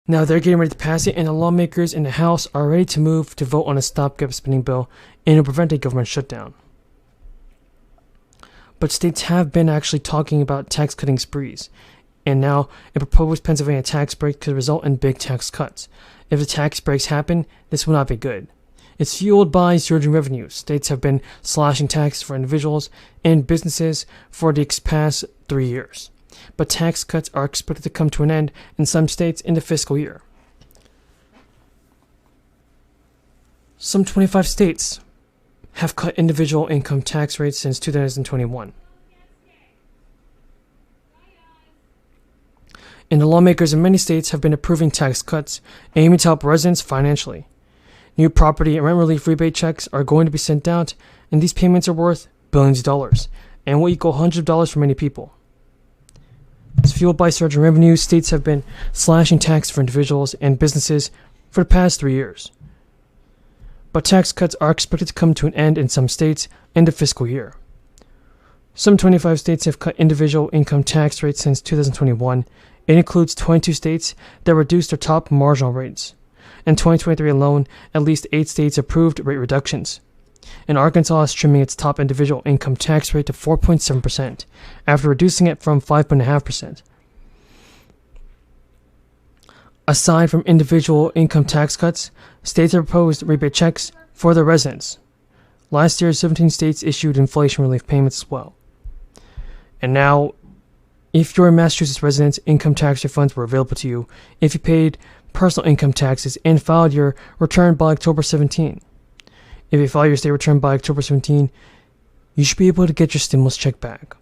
Now they're getting ready to pass it, and the lawmakers in the House are ready to move to vote on a stopgap spending bill and to prevent a government shutdown. But states have been actually talking about tax cutting sprees, and now a proposed Pennsylvania tax break could result in big tax cuts. If the tax breaks happen, this will not be good. It's fueled by surging revenues. States have been slashing taxes for individuals and businesses for the past 3 years. But tax cuts are expected to come to an end in some states in the fiscal year. Some 25 states have cut individual income tax rates since 2021. And the lawmakers in many states have been approving tax cuts aiming to help residents financially. New property and rent relief rebate checks are going to be sent out, and these payments are worth billions of dollars and will equal hundreds of dollars for many people. It's fueled by surging revenue. States have been slashing tax for individuals and businesses for the past 3 years. But tax cuts are expected to come to an end in some states in the fiscal year. Some 25 states have cut individual income tax rates since 2021. It includes 22 states that reduced their top marginal rates. In 2023 alone, at least 8 states approved rate reductions. And Arkansas is trimming its top individual income tax rate to 4.7% after reducing it from 5.5%. Aside from individual income tax cuts, states have proposed rebate checks for their residents. Last year, 17 states issued inflation relief payments as well. And now, if you're a Massachusetts resident, income tax refunds were available to you if you paid personal income taxes and filed your return by October 17. If you file your state return by October 17, you should be able to get your stimulus check back.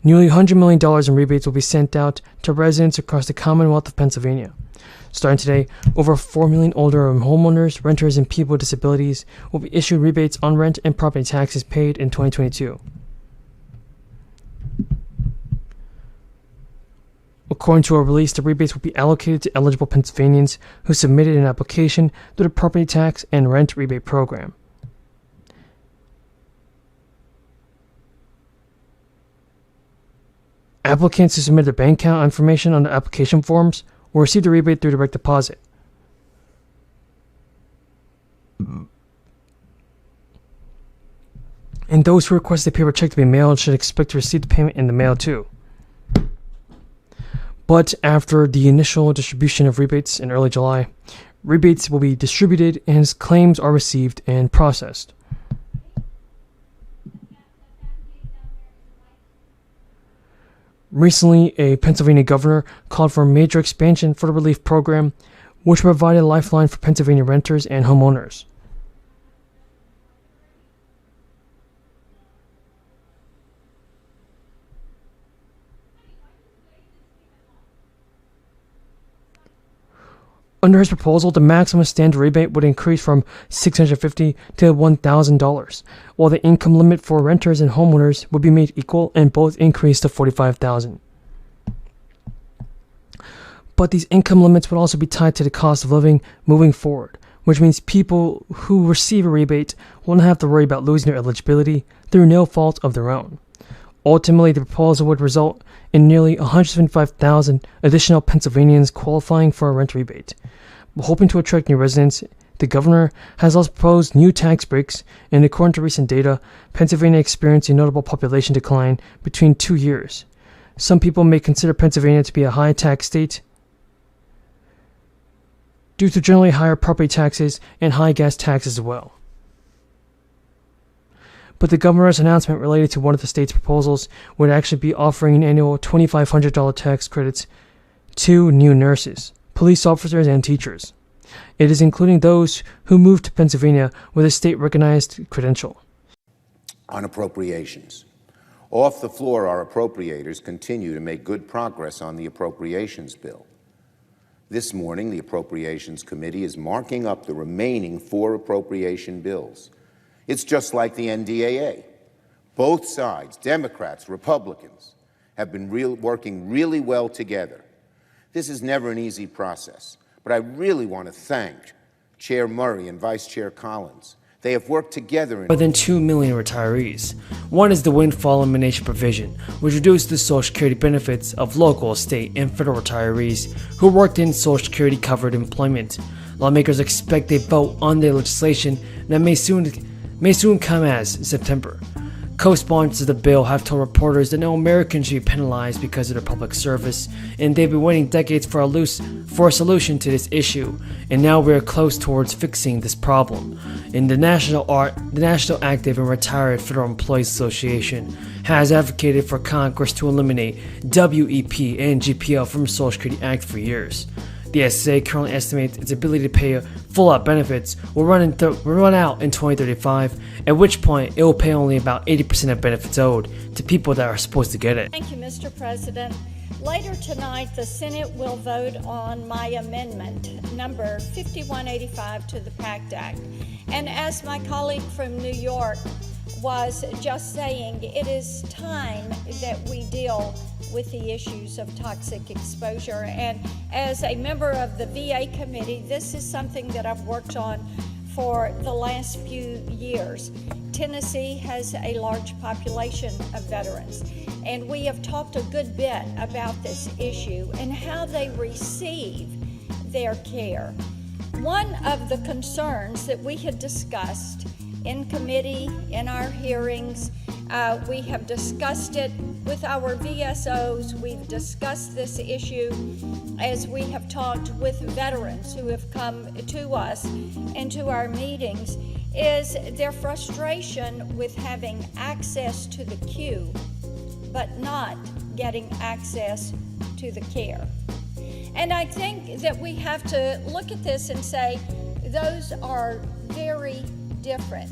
Nearly $100 million in rebates will be sent out to residents across the Commonwealth of Pennsylvania. Starting today, over 4 million older homeowners, renters, and people with disabilities will be issued rebates on rent and property taxes paid in 2022. According to a release, the rebates will be allocated to eligible Pennsylvanians who submitted an application through the property tax and rent rebate program. Applicants who submit their bank account information on the application forms will receive the rebate through direct deposit. And those who request a paper check to be mailed should expect to receive the payment in the mail too. But after the initial distribution of rebates in early July, rebates will be distributed as claims are received and processed. Recently, a Pennsylvania governor called for a major expansion for the relief program, which provided a lifeline for Pennsylvania renters and homeowners. Under his proposal, the maximum standard rebate would increase from $650 to $1,000, while the income limit for renters and homeowners would be made equal and both increased to $45,000. But these income limits would also be tied to the cost of living moving forward, which means people who receive a rebate won't have to worry about losing their eligibility through no fault of their own. Ultimately, the proposal would result in nearly 175,000 additional Pennsylvanians qualifying for a rent rebate. Hoping to attract new residents, the governor has also proposed new tax breaks, and according to recent data, Pennsylvania experienced a notable population decline between 2 years. Some people may consider Pennsylvania to be a high-tax state due to generally higher property taxes and high gas taxes as well. But the governor's announcement related to one of the state's proposals would actually be offering an annual $2,500 tax credits to new nurses, police officers, and teachers. It is including those who moved to Pennsylvania with a state-recognized credential. On appropriations. Off the floor, our appropriators continue to make good progress on the appropriations bill. This morning, the Appropriations Committee is marking up the remaining 4 appropriation bills. It's just like the NDAA. Both sides, Democrats, Republicans, have been working really well together. This is never an easy process, but I really want to thank Chair Murray and Vice Chair Collins. They have worked together in more than 2 million retirees. One is the windfall elimination provision, which reduced the Social Security benefits of local, state, and federal retirees who worked in Social Security covered employment. Lawmakers expect a vote on the legislation that may soon come as September. Co-sponsors of the bill have told reporters that no American should be penalized because of their public service, and they've been waiting decades for a solution to this issue, and now we are close towards fixing this problem. And the National Active and Retired Federal Employees Association has advocated for Congress to eliminate WEP and GPO from the Social Security Act for years. The SSA currently estimates its ability to pay full-out benefits will run out in 2035, at which point it will pay only about 80% of benefits owed to people that are supposed to get it. Thank you, Mr. President. Later tonight, the Senate will vote on my amendment, number 5185 to the PACT Act. And as my colleague from New York was just saying, it is time that we deal with the issues of toxic exposure. And as a member of the VA committee, this is something that I've worked on for the last few years. Tennessee has a large population of veterans, and we have talked a good bit about this issue and how they receive their care. One of the concerns that we had discussed in committee, in our hearings, we have discussed it with our VSOs. We've discussed this issue as we have talked with veterans who have come to us and to our meetings, is their frustration with having access to the queue, but not getting access to the care. And I think that we have to look at this and say, those are very different.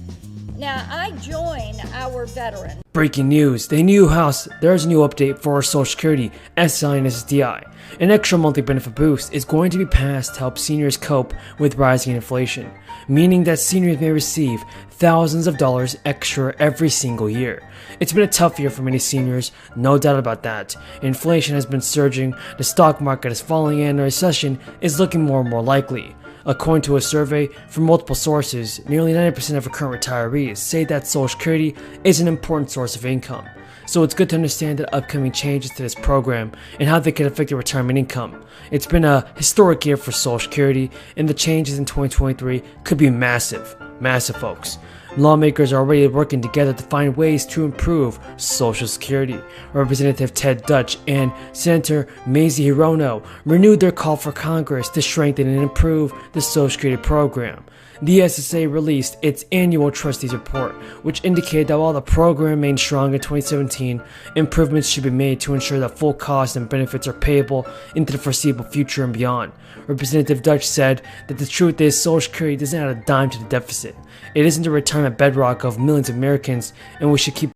Now, I join our veterans. Breaking news, there's a new update for Social Security, SSI and SSDI. An extra monthly benefit boost is going to be passed to help seniors cope with rising inflation, meaning that seniors may receive thousands of dollars extra every single year. It's been a tough year for many seniors, no doubt about that. Inflation has been surging, the stock market is falling, and a recession is looking more and more likely. According to a survey from multiple sources, nearly 90% of current retirees say that Social Security is an important source of income. So it's good to understand the upcoming changes to this program and how they can affect your retirement income. It's been a historic year for Social Security, and the changes in 2023 could be massive, folks. Lawmakers are already working together to find ways to improve Social Security. Representative Ted Dutch and Senator Mazie Hirono renewed their call for Congress to strengthen and improve the Social Security program. The SSA released its annual trustees report, which indicated that while the program remained strong in 2017, improvements should be made to ensure that full costs and benefits are payable into the foreseeable future and beyond. Representative Dutch said that the truth is Social Security doesn't add a dime to the deficit. It isn't the retirement bedrock of millions of Americans, and we should keep